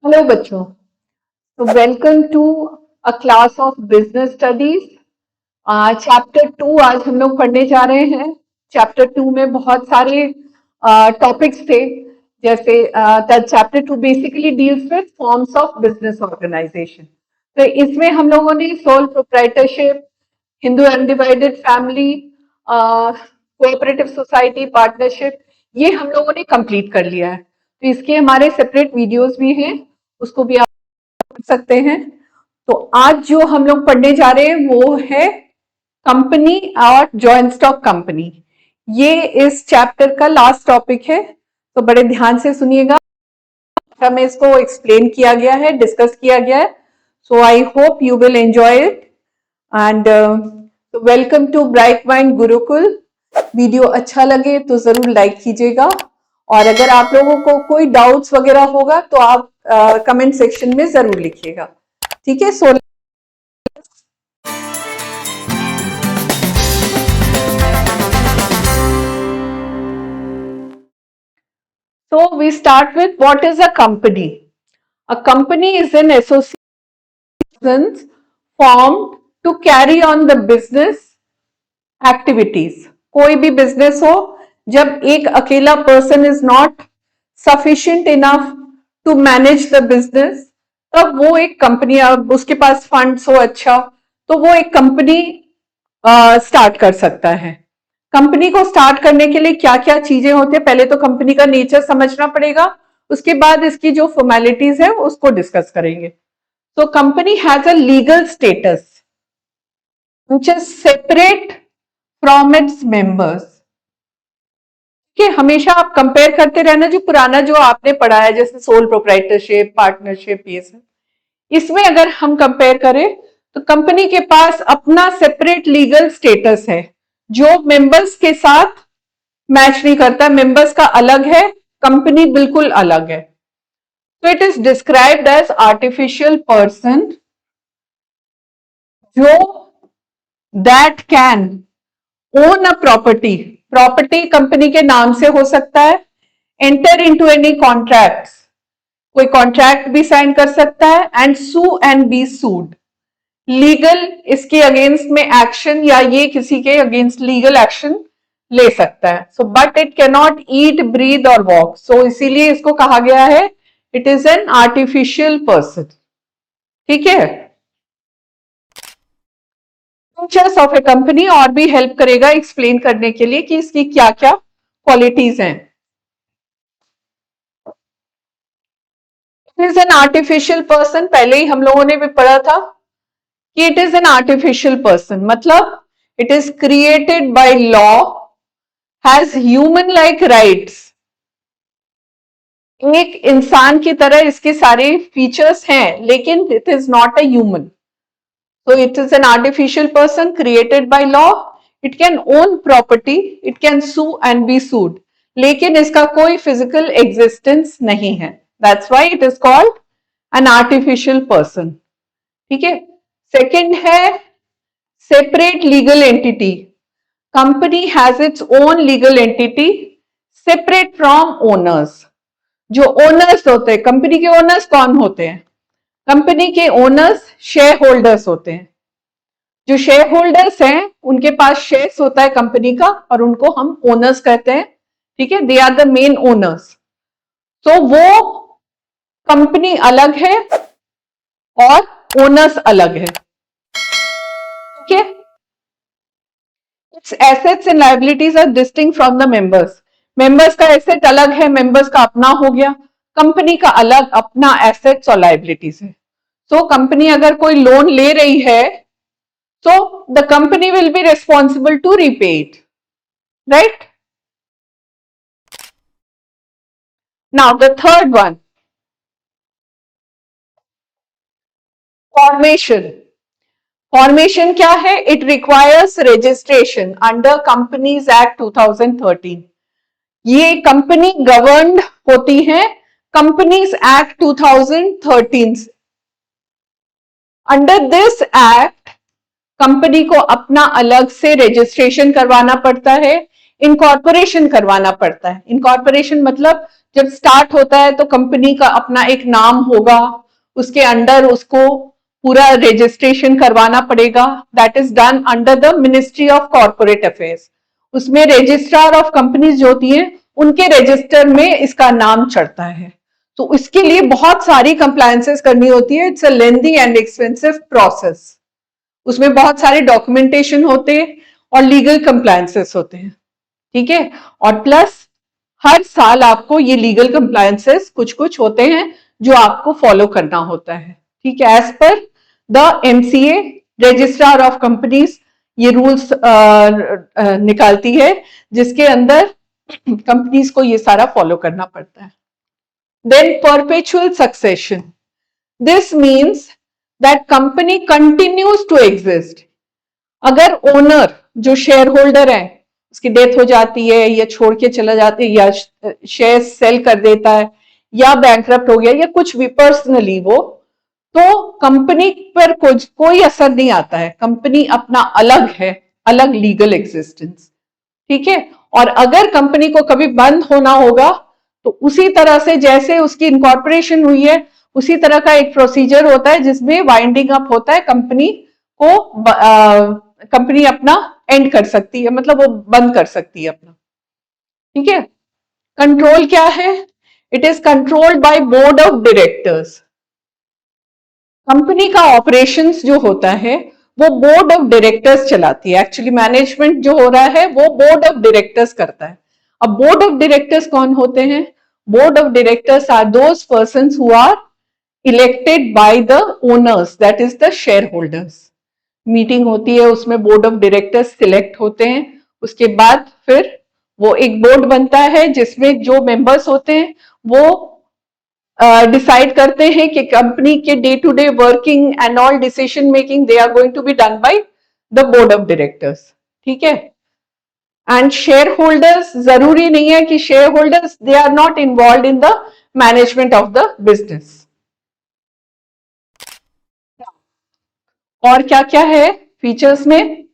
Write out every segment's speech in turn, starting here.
Hello बच्चों, तो welcome to a class of business studies. Chapter 2 आज हम लोग पढ़ने जा रहे हैं। चैप्टर 2 में बहुत सारे टॉपिक्स थे, जैसे chapter 2 basically deals with forms of business organisation. तो इसमें हम लोगों ने sole proprietorship, Hindu undivided family, cooperative society, partnership, ये हम लोगों ने कंप्लीट कर लिया है। तो इसके हमारे सेपरेट वीडियोस भी हैं, उसको भी आप पढ़ सकते हैं। तो आज जो हम लोग पढ़ने जा रहे हैं वो है कंपनी और जॉइंट स्टॉक कंपनी। ये इस चैप्टर का लास्ट टॉपिक है, तो बड़े ध्यान से सुनिएगा। हमें इसको एक्सप्लेन किया गया है, डिस्कस किया गया है। So I hope you will enjoy it and welcome to bright mind Gurukul. Video अच्छा लगे तो जरूर लाइक कीजिएगा, और अगर आप लोगों को कोई डाउट्स वगैरह होगा तो आप कमेंट सेक्शन में जरूर लिखिएगा। ठीक है। So we start with what is a company. A company is an association formed to carry on the business activities. कोई भी बिजनेस हो, जब एक अकेला person is not sufficient enough to manage the business, तब वो एक कंपनी, अब उसके पास फंड्स हो अच्छा, तो वो एक कंपनी स्टार्ट कर सकता है। कंपनी को स्टार्ट करने के लिए क्या क्या चीजें होती है, पहले तो कंपनी का नेचर समझना पड़ेगा, उसके बाद इसकी जो फॉर्मेलिटीज है उसको डिस्कस करेंगे। तो company has a legal status which is separate from its members. कि हमेशा आप कंपेयर करते रहना, जो पुराना जो आपने पढ़ा है जैसे सोल प्रोप्राइटरशिप, पार्टनरशिप, ये सब, इसमें अगर हम कंपेयर करें तो कंपनी के पास अपना सेपरेट लीगल स्टेटस है जो मेंबर्स के साथ मैच नहीं करता। मेंबर्स का अलग है, कंपनी बिल्कुल अलग है। तो it is described as artificial person जो that can own a property. Property company के नाम से हो सकता है। एंटर इनटू एनी कॉन्ट्रैक्ट्स, कोई कॉन्ट्रैक्ट भी साइन कर सकता है। And sue and be sued, legal इसके अगेंस्ट में एक्शन, या ये किसी के अगेंस्ट लीगल एक्शन ले सकता है। So but it can not eat, breathe और वॉक। सो इसीलिए इसको कहा गया है it is an artificial person. ठीक है। फीचर्स ऑफ ए कंपनी और भी हेल्प करेगा एक्सप्लेन करने के लिए कि इसकी क्या क्या क्वालिटीज हैं। It is an artificial person, पहले ही हम लोगों ने भी पढ़ा था कि it is an artificial person मतलब it is created by law, has human like rights. एक इंसान की तरह इसके सारे फीचर्स हैं, लेकिन it is not a human. So it is an artificial person created by law. It can own property, it can sue and be sued. लेकिन इसका कोई physical existence नहीं है। That's why it is called an artificial person. ठीक है। Second है separate legal entity. Company has its own legal entity separate from owners. जो owners होते हैं, कंपनी के ओनर्स कौन होते हैं? कंपनी के ओनर्स शेयर होल्डर्स होते हैं। जो शेयर होल्डर्स हैं उनके पास शेयर्स होता है कंपनी का, और उनको हम ओनर्स कहते हैं। ठीक है। They are the main owners. तो वो कंपनी अलग है और ओनर्स अलग है। ठीक है। Its assets and liabilities are distinct from the members. Members का एसेट अलग है, मेंबर्स का अपना हो गया। कंपनी का अलग अपना एसेट्स और लायबिलिटीज है। तो कंपनी अगर कोई लोन ले रही है, so the company will be responsible to repay it, right? Now the third one, formation. Formation क्या है? It requires registration under Companies Act 2013. ये कंपनी गवर्नड होती है कंपनीज एक्ट 2013 से। अंडर दिस एक्ट कंपनी को अपना अलग से रजिस्ट्रेशन करवाना पड़ता है, इनकॉर्पोरेशन करवाना पड़ता है। इनकॉर्पोरेशन मतलब जब स्टार्ट होता है तो कंपनी का अपना एक नाम होगा, उसके अंडर उसको पूरा रजिस्ट्रेशन करवाना पड़ेगा, that is done under the ministry of corporate affairs. उसमें रजिस्ट्रार ऑफ कंपनीज जो होती हैं उनके रजिस्टर में इसका नाम चढ़ता है। तो इसके लिए बहुत सारी कंप्लायंसेस करनी होती है, it's a lengthy and expensive process. उसमें बहुत सारे डॉक्यूमेंटेशन होते हैं और लीगल कंप्लायंसेस होते हैं, ठीक है। और प्लस हर साल आपको ये लीगल कंप्लायंसेस कुछ कुछ होते हैं जो आपको फॉलो करना होता है, ठीक है। As per the MCA, registrar of companies ये रूल्स निकालती है, जिसके अंदर कंपनीज को ये सारा फॉलो करना पड़ता है। Then perpetual succession, this means that company continues to exist. अगर ओनर जो शेयर होल्डर है उसकी डेथ हो जाती है या छोड़ के चला जाता है या शेयर सेल कर देता है या बैंकरप्ट हो गया या कुछ भी पर्सनली वो, तो कंपनी पर कुछ कोई असर नहीं आता है, कंपनी अपना अलग है, अलग लीगल एग्जिस्टेंस, ठीक है। और अगर कंपनी को कभी बंद होना होगा तो उसी तरह से जैसे उसकी इनकॉर्पोरेशन हुई है उसी तरह का एक प्रोसीजर होता है जिसमें वाइंडिंग अप होता है, कंपनी को कंपनी अपना एंड कर सकती है, मतलब वो बंद कर सकती है अपना, ठीक है। कंट्रोल क्या है? It is controlled by board of directors. Company का ऑपरेशंस जो होता है वो बोर्ड ऑफ डायरेक्टर्स चलाती है, एक्चुअली मैनेजमेंट जो हो रहा है वो बोर्ड ऑफ डायरेक्टर्स करता है। अब बोर्ड ऑफ डायरेक्टर्स कौन होते हैं? Board of directors are those persons who are elected by the owners, that is the share holders. Meeting होती है, उसमें बोर्ड ऑफ डायरेक्टर्स सिलेक्ट होते हैं, उसके बाद फिर वो एक बोर्ड बनता है जिसमें जो मेंबर्स होते हैं वो डिसाइड करते हैं कि कंपनी के day to day working and all decision making they are going to be done by the board of directors, ठीक है। एंड शेयर होल्डर्स, जरूरी नहीं है कि share holders they are not involve in the management of the business. और क्या क्या है फीचर्स में?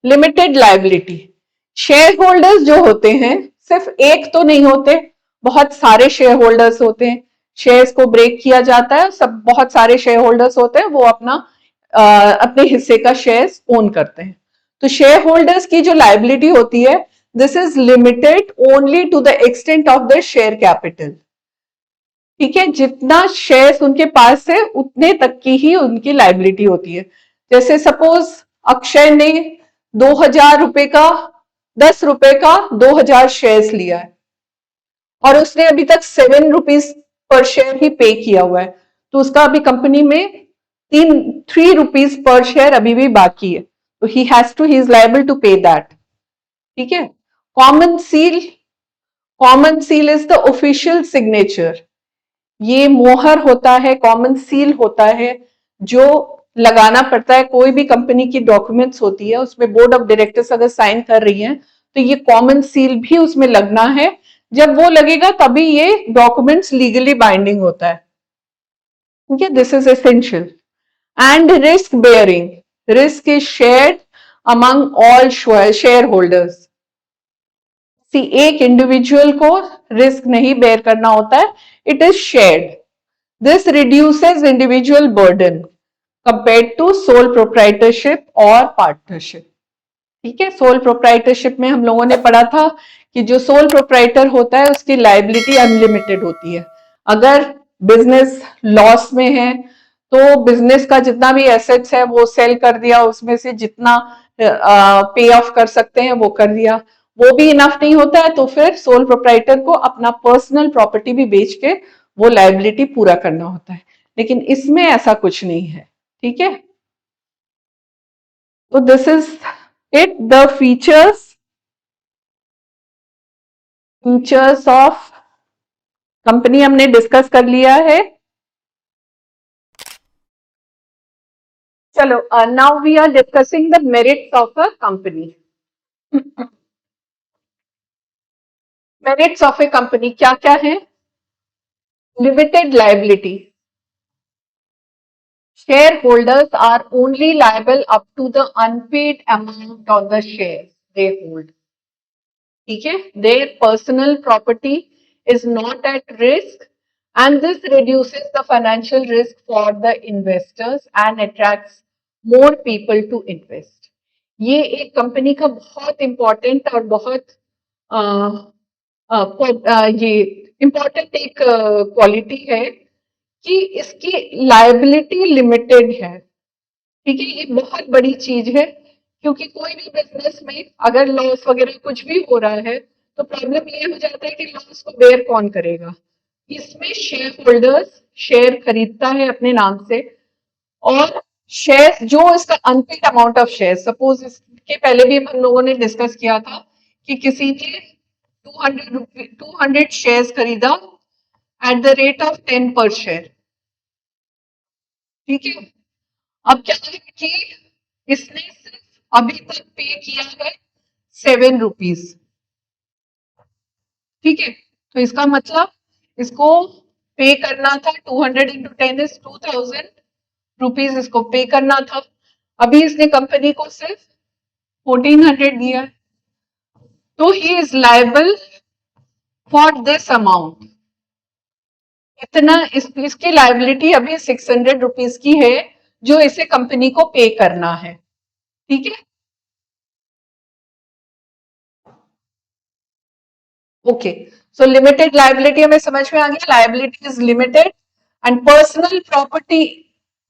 Limited liability. शेयर होल्डर्स जो होते हैं सिर्फ एक तो नहीं होते, बहुत सारे शेयर होल्डर्स होते हैं। शेयर्स को ब्रेक किया जाता है, सब बहुत सारे शेयर होल्डर्स होते हैं, वो अपना अपने हिस्से का शेयर्स ओन करते हैं। तो शेयर होल्डर्स की जो लाइबिलिटी होती है this is limited only to the extent of the share capital, ठीक है। जितना शेयर्स उनके पास है उतने तक की ही उनकी लाइबिलिटी होती है। जैसे सपोज अक्षय ने 2000 रुपए का 10 रुपए का 2000 शेयर्स लिया है और उसने अभी तक 7 रुपीज पर शेयर ही पे किया हुआ है, तो उसका अभी कंपनी में 3 रुपीज पर शेयर अभी भी बाकी है, तो ही इज लायबल टू पे दैट, ठीक है। Common seal, common seal is the official signature. ये मोहर होता है, कॉमन सील होता है जो लगाना पड़ता है। कोई भी कंपनी की डॉक्यूमेंट्स होती है उसमें बोर्ड ऑफ डायरेक्टर्स अगर साइन कर रही है तो ये कॉमन सील भी उसमें लगना है। जब वो लगेगा तभी ये डॉक्यूमेंट्स लीगली बाइंडिंग होता है, ठीक है। This is essential. And risk bearing, risk is shared among all share holders. एक इंडिविजुअल को रिस्क नहीं बेयर करना होता है, it is shared. This reduces individual burden compared to sole proprietorship और पार्टनरशिप, ठीक है। सोल प्रोप्राइटरशिप में हम लोगों ने पढ़ा था कि जो सोल प्रोप्राइटर होता है उसकी लाइबिलिटी अनलिमिटेड होती है। अगर बिजनेस लॉस में है तो बिजनेस का जितना भी एसेट्स है वो सेल कर दिया, उसमें से जितना पे ऑफ कर सकते हैं वो कर दिया, वो भी इनफ नहीं होता है तो फिर सोल प्रोप्राइटर को अपना पर्सनल प्रॉपर्टी भी बेच के वो लाइबिलिटी पूरा करना होता है। लेकिन इसमें ऐसा कुछ नहीं है, ठीक है। तो this is it, the features of company हमने डिस्कस कर लिया है। चलो now we are discussing the merits of a company. Merits of a company क्या क्या है? Limited liability, shareholders are only liable up to the unpaid amount of the shares they hold, ठीक है। Their personal property is not at risk, and this reduces the financial risk for the investors and attracts more people to invest. ये एक company का बहुत important और बहुत ये important एक क्वालिटी है कि इसकी लायबिलिटी लिमिटेड है। ठीक है, ये बहुत बड़ी चीज है, क्योंकि कोई भी बिजनेस में अगर लॉस वगैरह कुछ भी हो रहा है तो प्रॉब्लम ये हो जाता है कि लॉस को बेयर कौन करेगा। इसमें शेयर होल्डर्स शेयर खरीदता है अपने नाम से, और शेयर जो इसका unpaid amount of share, suppose इसके पहले भी हम लोगों ने डिस्कस किया था कि किसी ने 200 शेयर्स खरीदा एट द रेट ऑफ 10 पर शेयर। ठीक है, अब क्या है कि इसने सिर्फ अभी तक पे किया है 7 रुपीज। ठीक है, तो इसका मतलब इसको पे करना था 200 इंटू 10 इज 2000 रुपीज इसको पे करना था। अभी इसने कंपनी को सिर्फ 1400 दिया, तो he is liable for this amount. इतना इसकी लायबिलिटी अभी 600 रुपीज की है जो इसे कंपनी को पे करना है। ठीक है, ओके, सो लिमिटेड लायबिलिटी हमें समझ में आ गया। Liability is limited and personal property,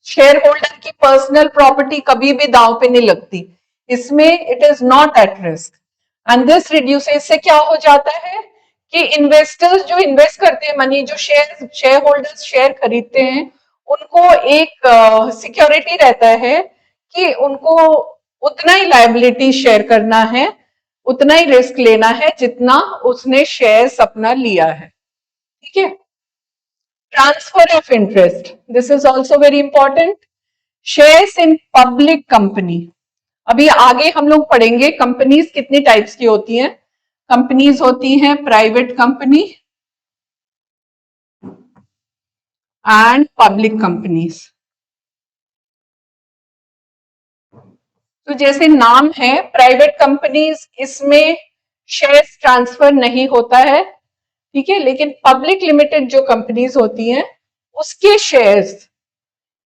share holder की पर्सनल प्रॉपर्टी कभी भी दांव पे नहीं लगती, इसमें it is not at risk. And this reduces, इससे क्या हो जाता है कि इन्वेस्टर्स जो इन्वेस्ट करते हैं मनी, जो शेयर होल्डर्स शेयर खरीदते हैं, उनको एक सिक्योरिटी रहता है कि उनको उतना ही लायबिलिटी शेयर करना है, उतना ही रिस्क लेना है जितना उसने शेयर्स अपना लिया है। ठीक है, transfer of interest, this is also very important. Shares in public company, अभी आगे हम लोग पढ़ेंगे कंपनीज कितनी टाइप्स की होती हैं। कंपनीज होती हैं private company and public companies. तो जैसे नाम है प्राइवेट कंपनीज, इसमें शेयर्स ट्रांसफर नहीं होता है। ठीक है, लेकिन पब्लिक लिमिटेड जो कंपनीज होती हैं उसके shares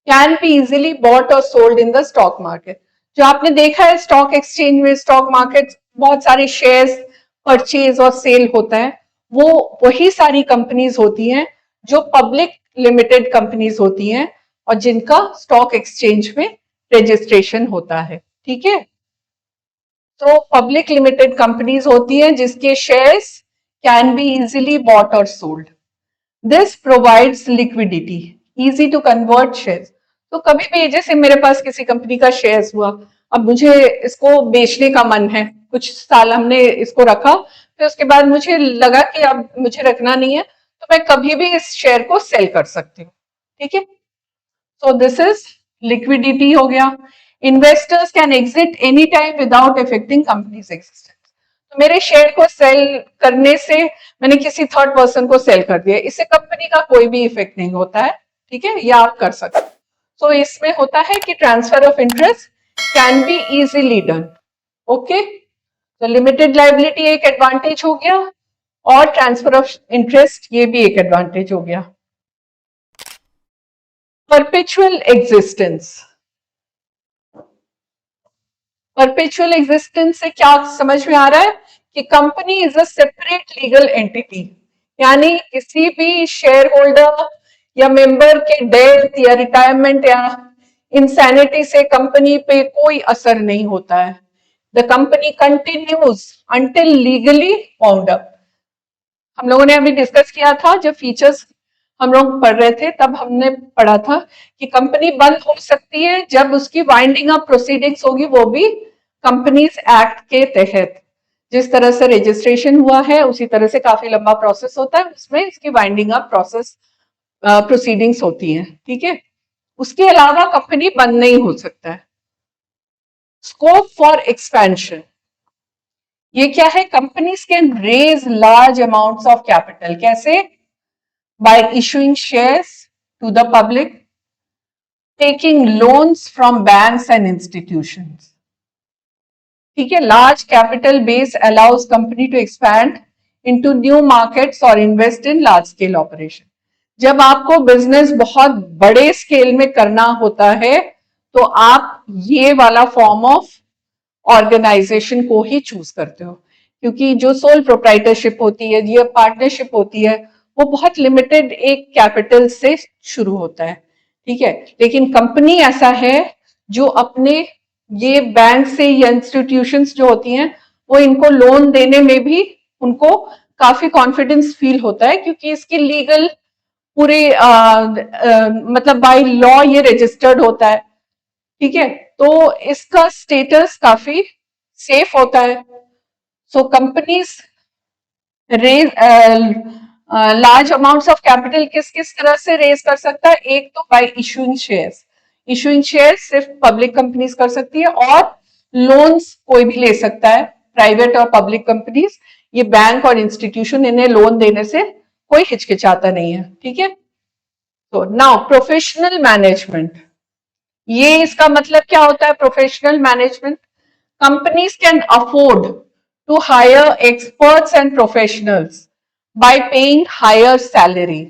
can be easily bought और sold in the stock market. जो आपने देखा है स्टॉक एक्सचेंज में, स्टॉक मार्केट, बहुत सारे शेयर्स परचेज और सेल होता है, वो वही सारी कंपनीज होती हैं जो पब्लिक लिमिटेड कंपनीज होती हैं और जिनका स्टॉक एक्सचेंज में रजिस्ट्रेशन होता है। ठीक है, तो पब्लिक लिमिटेड कंपनीज होती हैं जिसके shares can be easily bought और sold. This provides liquidity, easy to convert shares. तो कभी भी जैसे मेरे पास किसी कंपनी का शेयर्स हुआ, अब मुझे इसको बेचने का मन है, कुछ साल हमने इसको रखा, फिर उसके बाद मुझे लगा कि अब मुझे रखना नहीं है, तो मैं कभी भी इस शेयर को सेल कर सकती हूँ। ठीक है, सो दिस इज लिक्विडिटी हो गया। Investors can exit any time without affecting company's existence. तो मेरे शेयर को सेल करने से मैंने किसी थर्ड पर्सन को सेल कर दिया, इससे कंपनी का कोई भी इफेक्ट नहीं होता है। ठीक है, ये आप कर सकते हैं। तो इसमें होता है कि transfer of interest can be easily done. Okay, तो लिमिटेड लायबिलिटी एक एडवांटेज हो गया और ट्रांसफर ऑफ इंटरेस्ट ये भी एक एडवांटेज हो गया। परपेचुअल एग्जिस्टेंस, परपेचुअल एग्जिस्टेंस से क्या समझ में आ रहा है कि company is a separate legal entity, यानी किसी भी शेयर होल्डर या मेंबर के डेथ या रिटायरमेंट या इंसैनिटी से कंपनी पे कोई असर नहीं होता है। The company continues until legally bound up. हम लोगों ने अभी डिस्कस किया था, जब फीचर्स हम लोग पढ़ रहे थे तब हमने पढ़ा था कि कंपनी बंद हो सकती है जब उसकी वाइंडिंग अप प्रोसीडिंग्स होगी, वो भी कंपनीज एक्ट के तहत। जिस तरह से रजिस्ट्रेशन हुआ है उसी तरह से काफी लंबा प्रोसेस होता है, उसमें इसकी वाइंडिंग अप प्रोसेस प्रोसीडिंग्स होती हैं। ठीक है, उसके अलावा कंपनी बंद नहीं हो सकता है। स्कोप फॉर एक्सपेंशन, ये क्या है? Companies can raise large amounts of capital. कैसे? By issuing shares to the public, taking loans from banks and institutions. ठीक है, large capital base allows company to expand into new markets or invest in large scale operation. जब आपको business बहुत बड़े scale में करना होता है तो आप ये वाला फॉर्म ऑफ ऑर्गेनाइजेशन को ही चूज करते हो, क्योंकि जो सोल प्रोप्राइटरशिप होती है, ये पार्टनरशिप होती है, वो बहुत लिमिटेड एक कैपिटल से शुरू होता है, ठीक है। लेकिन कंपनी ऐसा है जो अपने ये बैंक से या इंस्टीट्यूशंस जो होती हैं वो इनको लोन देने में भी उनको काफी कॉन्फिडेंस फील होता है, क्योंकि इसकी लीगल पूरे मतलब बाय लॉ ये रजिस्टर्ड होता है, ठीक है। तो इसका स्टेटस काफी सेफ होता है। So companies raise large amounts of capital किस किस तरह से रेज कर सकता है? एक तो bye issuing shares, issuing shares सिर्फ पब्लिक कंपनीज कर सकती है, और लोन्स कोई भी ले सकता है, प्राइवेट और पब्लिक कंपनीज। ये बैंक और इंस्टीट्यूशन इन्हें लोन देने से कोई हिचकिचाता नहीं है, ठीक है। तो नाउ प्रोफेशनल मैनेजमेंट, ये इसका मतलब क्या होता है? Professional management, companies can afford to hire experts and professionals by paying higher salary.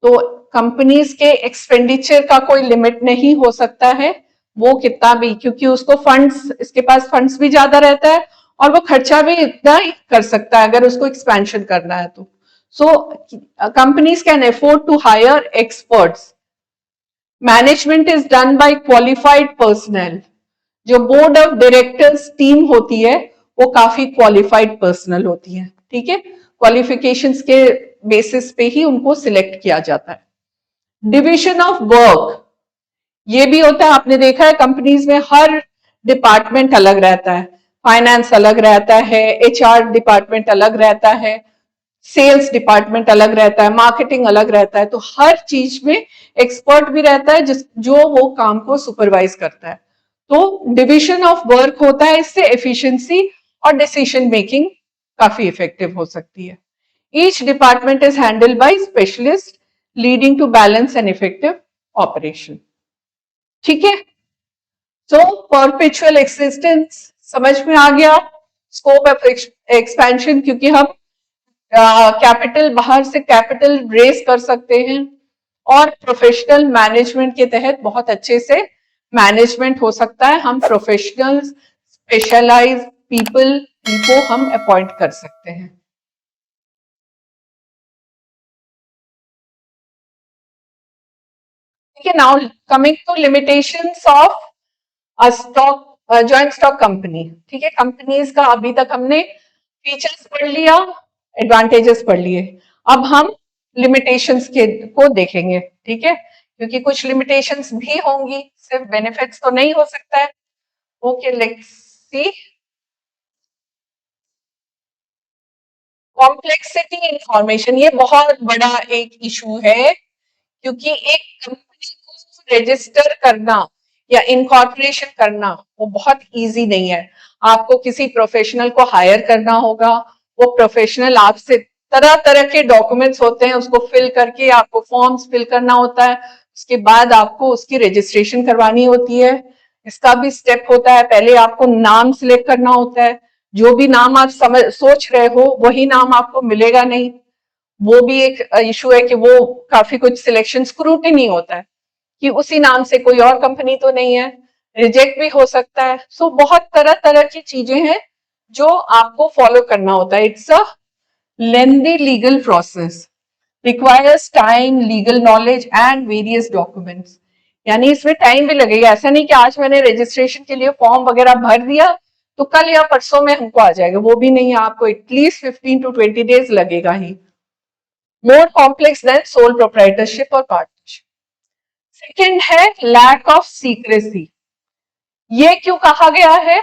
तो कंपनीज के एक्सपेंडिचर का कोई लिमिट नहीं हो सकता है, वो कितना भी, क्योंकि उसको फंड्स, इसके पास फंड्स भी ज्यादा रहता है और वो खर्चा भी इतना ही कर सकता है अगर उसको एक्सपेंशन करना है तो। So companies can afford to hire experts. Management is done by qualified personal. जो बोर्ड ऑफ डायरेक्टर्स टीम होती है वो काफी क्वालिफाइड पर्सनल होती है, ठीक है। क्वालिफिकेशंस के बेसिस पे ही उनको सिलेक्ट किया जाता है। डिविजन ऑफ वर्क, ये भी होता है, आपने देखा है कंपनीज में हर डिपार्टमेंट अलग रहता है, फाइनेंस अलग रहता है, एचआर डिपार्टमेंट अलग रहता है, सेल्स डिपार्टमेंट अलग रहता है, मार्केटिंग अलग रहता है। तो हर चीज में एक्सपर्ट भी रहता है जो वो काम को सुपरवाइज करता है। तो डिविजन ऑफ वर्क होता है, इससे एफिशिएंसी और डिसीजन मेकिंग काफी इफेक्टिव हो सकती है। Each department is handled by specialist leading to balance and effective operation, ठीक है। सो परपेचुअल एक्सिस्टेंस समझ में आ गया। स्कोप ऑफ एक्सपेंशन, क्योंकि हम कैपिटल बाहर से कैपिटल रेस कर सकते हैं, और प्रोफेशनल मैनेजमेंट के तहत बहुत अच्छे से मैनेजमेंट हो सकता है। हम प्रोफेशनल स्पेशलाइज पीपल इनको हम अपॉइंट कर सकते हैं। ठीक है। Now coming to limitations of a stock, joint stock company, ठीक है। कंपनीज का अभी तक हमने फीचर्स पढ़ लिया, एडवांटेजेस पढ़ लिए, अब हम लिमिटेशंस के को देखेंगे, ठीक है, क्योंकि कुछ लिमिटेशंस भी होंगी, सिर्फ बेनिफिट्स तो नहीं हो सकता है। Okay, let's see. Complexity information, ये बहुत बड़ा एक इशू है, क्योंकि एक कंपनी को रजिस्टर करना या इनकॉर्पोरेशन करना वो बहुत इजी नहीं है। आपको किसी प्रोफेशनल को हायर करना होगा, वो प्रोफेशनल आपसे तरह तरह के डॉक्यूमेंट्स होते हैं, उसको फिल करके आपको फॉर्म्स फिल करना होता है, उसके बाद आपको उसकी रजिस्ट्रेशन करवानी होती है। इसका भी स्टेप होता है, पहले आपको नाम सिलेक्ट करना होता है, जो भी नाम आप समझ सोच रहे हो वही नाम आपको मिलेगा नहीं, वो भी एक इशू है कि वो काफी कुछ सिलेक्शन स्क्रूटिनी होता है कि उसी नाम से कोई और कंपनी तो नहीं है, रिजेक्ट भी हो सकता है। सो बहुत तरह तरह की चीजें हैं जो आपको फॉलो करना होता है। It's a lengthy legal process, requires time, legal knowledge and various documents. यानी इसमें टाइम भी लगेगा, ऐसा नहीं कि आज मैंने रजिस्ट्रेशन के लिए फॉर्म वगैरह भर दिया तो कल या परसों में हमको आ जाएगा, वो भी नहीं है, आपको एटलीस्ट 15 to 20 डेज लगेगा ही। More complex than sole proprietorship और पार्टनरशिप। सेकेंड है लैक ऑफ सीक्रेसी। ये क्यों कहा गया है?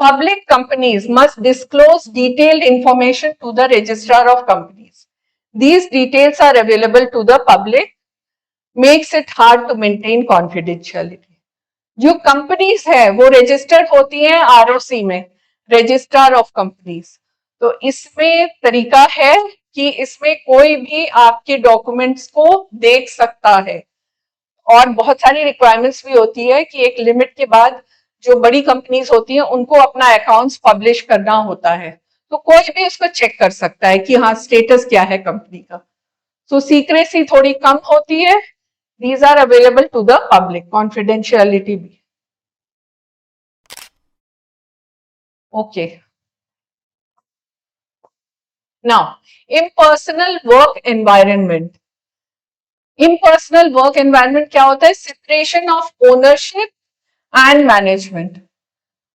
Public companies must disclose detailed information to the registrar of companies. These details are available to the public, makes it hard to maintain confidentiality. जो companies है वो रजिस्टर्ड होती हैं आरओसी में, रजिस्ट्रार ऑफ कंपनीज। तो इसमें तरीका है कि इसमें कोई भी आपके डॉक्यूमेंट्स को देख सकता है, और बहुत सारी रिक्वायरमेंट्स भी होती है कि एक लिमिट के बाद जो बड़ी कंपनीज होती हैं उनको अपना अकाउंट्स पब्लिश करना होता है। तो कोई भी उसको चेक कर सकता है कि हाँ स्टेटस क्या है कंपनी का। सो सीक्रेसी थोड़ी कम होती है। These are available to the public, confidentiality भी। Okay, now impersonal work environment. Impersonal work environment क्या होता है? Separation of ownership and management.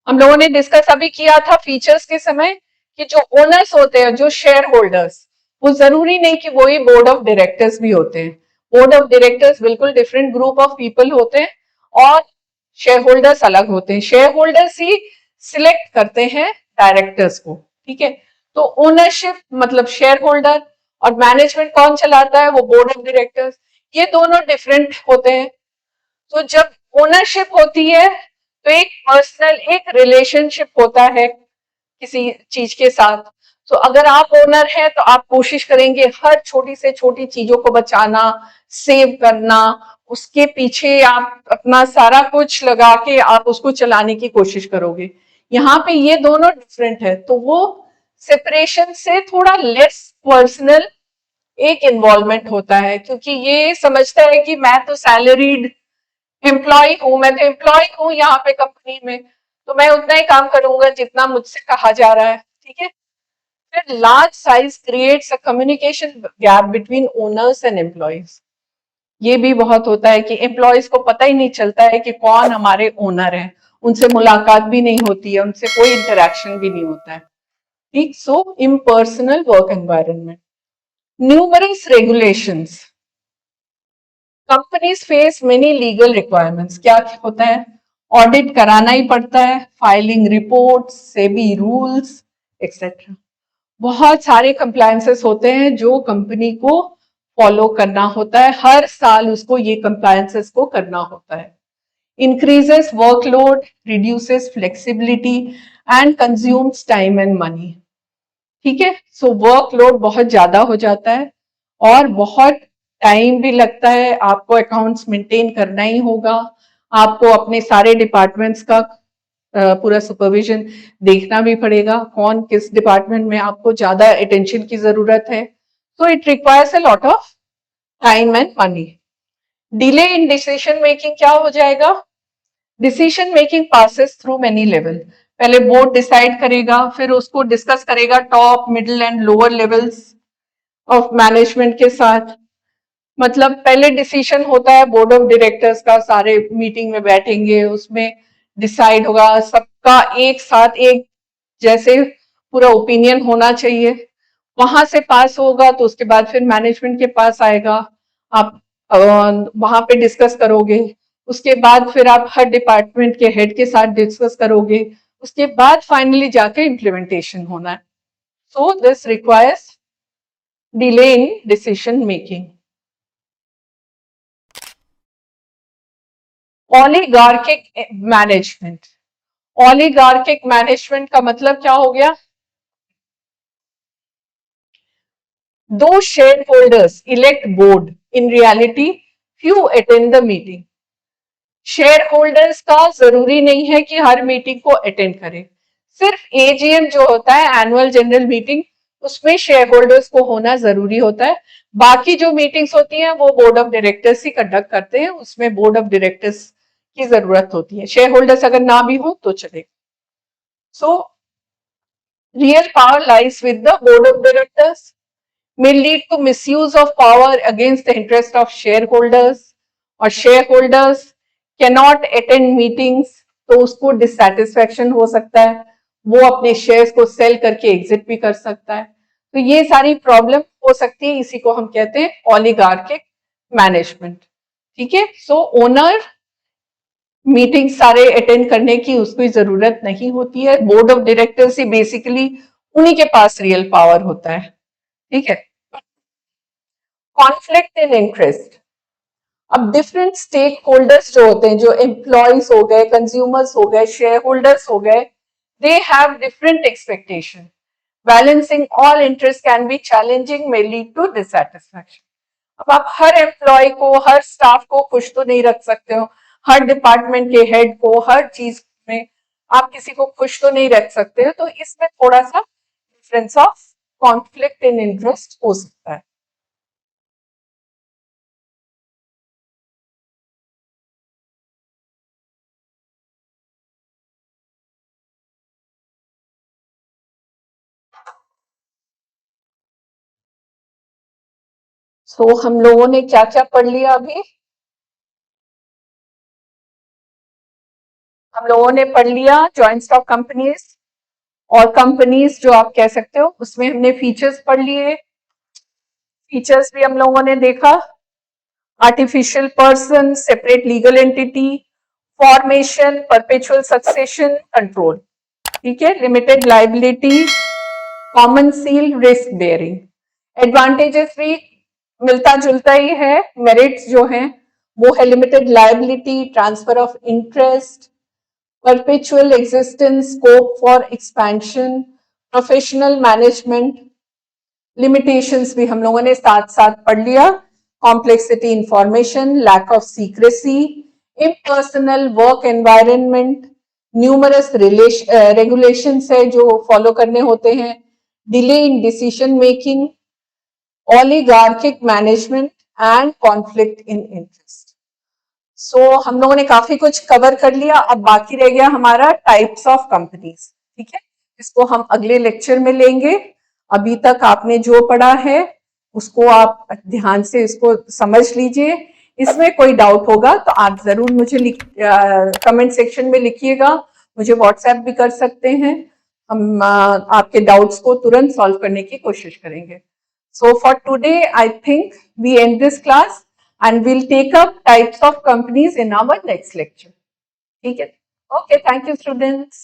हम लोगों ने डिस्कस अभी किया था फीचर्स के समय कि जो ओनर्स होते हैं, जो शेयर होल्डर्स, वो जरूरी नहीं कि वही बोर्ड ऑफ डायरेक्टर्स भी होते हैं। बोर्ड ऑफ डायरेक्टर्स बिल्कुल डिफरेंट ग्रुप ऑफ पीपल होते हैं और शेयर होल्डर्स अलग होते हैं। शेयर होल्डर्स ही सिलेक्ट करते हैं डायरेक्टर्स को, ठीक है। तो ओनरशिप मतलब शेयर होल्डर, और मैनेजमेंट कौन चलाता है? वो बोर्ड ऑफ डायरेक्टर्स। ये दोनों डिफरेंट होते हैं। तो जब ओनरशिप होती है तो एक पर्सनल, एक रिलेशनशिप होता है किसी चीज के साथ। तो अगर आप ओनर हैं तो आप कोशिश करेंगे हर छोटी से छोटी चीजों को बचाना, सेव करना, उसके पीछे आप अपना सारा कुछ लगा के आप उसको चलाने की कोशिश करोगे। यहाँ पे ये दोनों डिफरेंट है, तो वो सेपरेशन से थोड़ा लेस पर्सनल एक इन्वॉल्वमेंट होता है, क्योंकि ये समझता है कि मैं तो सैलरीड एम्प्लॉय हूं, मैं तो एम्प्लॉय हूं यहाँ पे कंपनी में, तो मैं उतना ही काम करूंगा जितना मुझसे कहा जा रहा है, ठीक है। फिर large size creates a communication gap between owners and employees. ये भी बहुत होता है कि एम्प्लॉयज को पता ही नहीं चलता है कि कौन हमारे ओनर है, उनसे मुलाकात भी नहीं होती है, उनसे कोई इंटरेक्शन भी नहीं होता है, ठीक। So impersonal work environment. Numerous regulations. Companies face many legal requirements. क्या होता है? ऑडिट कराना ही पड़ता है, filing reports, SEBI rules etcetera. बहुत सारे कंप्लायंसेस होते हैं जो कंपनी को फॉलो करना होता है, हर साल उसको ये कंप्लायंसेस को करना होता है। Increases workload, reduces flexibility and consumes time and money, ठीक है। सो वर्कलोड बहुत ज्यादा हो जाता है और बहुत टाइम भी लगता है, आपको अकाउंट्स मेंटेन करना ही होगा, आपको अपने सारे डिपार्टमेंट्स का पूरा सुपरविजन देखना भी पड़ेगा, कौन किस डिपार्टमेंट में आपको ज्यादा अटेंशन की जरूरत है। So it requires a lot of time and money. Delay in decision making क्या हो जाएगा? Decision making passes through many level. पहले बोर्ड डिसाइड करेगा, फिर उसको डिस्कस करेगा top, middle and lower levels of management के साथ। मतलब पहले डिसीजन होता है बोर्ड ऑफ डायरेक्टर्स का, सारे मीटिंग में बैठेंगे, उसमें डिसाइड होगा, सबका एक साथ एक जैसे पूरा ओपिनियन होना चाहिए। वहां से पास होगा तो उसके बाद फिर मैनेजमेंट के पास आएगा, आप वहां पे डिस्कस करोगे, उसके बाद फिर आप हर डिपार्टमेंट के हेड के साथ डिस्कस करोगे, उसके बाद फाइनली जाके इम्प्लीमेंटेशन होना है। So this requires delay in decision making. Oligarchic management. Oligarchic management का मतलब क्या हो गया? दो shareholders elect board, in reality few attend the meeting। Shareholders का जरूरी नहीं है कि हर मीटिंग को अटेंड करें, सिर्फ एजीएम जो होता है एनुअल जनरल मीटिंग, उसमें शेयर होल्डर्स को होना जरूरी होता है। बाकी जो मीटिंग्स होती हैं वो board of directors he conduct करते हैं, उसमें बोर्ड ऑफ डायरेक्टर्स की जरूरत होती है, शेयर होल्डर्स अगर ना भी हो तो चलेगा। So real power lies with the board of directors, may lead to misuse of power against the interest of shareholders, और shareholders cannot attend meetings, तो उसको dissatisfaction हो सकता है, वो अपने शेयर्स को सेल करके एग्जिट भी कर सकता है। तो ये सारी प्रॉब्लम हो सकती है, इसी को हम कहते हैं ओलिगार्किक मैनेजमेंट, ठीक है। सो ओनर मीटिंग सारे अटेंड करने की उसको जरूरत नहीं होती है, board of directors he basically उन्हीं के पास रियल पावर होता है, ठीक है। Conflict in interest. अब डिफरेंट स्टेक होल्डर्स जो होते हैं, जो एम्प्लॉयज हो गए, कंज्यूमर्स हो गए, शेयर होल्डर्स हो गए, they have different expectation. Balancing all interest can be challenging, may lead to dissatisfaction. अब आप हर एम्प्लॉय को, हर स्टाफ को खुश तो नहीं रख सकते हो, हर डिपार्टमेंट के हेड को, हर चीज में आप किसी को खुश तो नहीं रख सकते हो, तो इसमें थोड़ा सा difference of conflict in interest हो सकता है। सो हम लोगों ने क्या क्या पढ़ लिया अभी? हम लोगों ने पढ़ लिया जॉइंट स्टॉक कंपनीज और कंपनीज जो आप कह सकते हो, उसमें हमने फीचर्स पढ़ लिए। फीचर्स भी हम लोगों ने देखा, artificial person, separate legal entity, formation, perpetual succession, control, ठीक है, limited liability, common seal, risk bearing. Advantages भी मिलता जुलता ही है, मेरिट्स जो हैं वो है limited liability, transfer of interest, perpetual existence, scope for expansion, professional management, limitations भी हम लोगों ने साथ साथ पढ़ लिया, complexity information, lack of secrecy, impersonal work environment, numerous regulations है जो follow करने होते हैं, delay in decision making, oligarchic management and conflict in interest. हम लोगों ने काफी कुछ कवर कर लिया, अब बाकी रह गया हमारा टाइप्स ऑफ कंपनीज, ठीक है, इसको हम अगले लेक्चर में लेंगे। अभी तक आपने जो पढ़ा है उसको आप ध्यान से इसको समझ लीजिए। इसमें कोई डाउट होगा तो आप जरूर मुझे कमेंट सेक्शन में लिखिएगा, मुझे व्हाट्सएप भी कर सकते हैं, हम आपके डाउट्स को तुरंत सॉल्व करने की कोशिश करेंगे। So for today, I think we end this class and we'll take up types of companies in our next lecture. Okay, thank you students.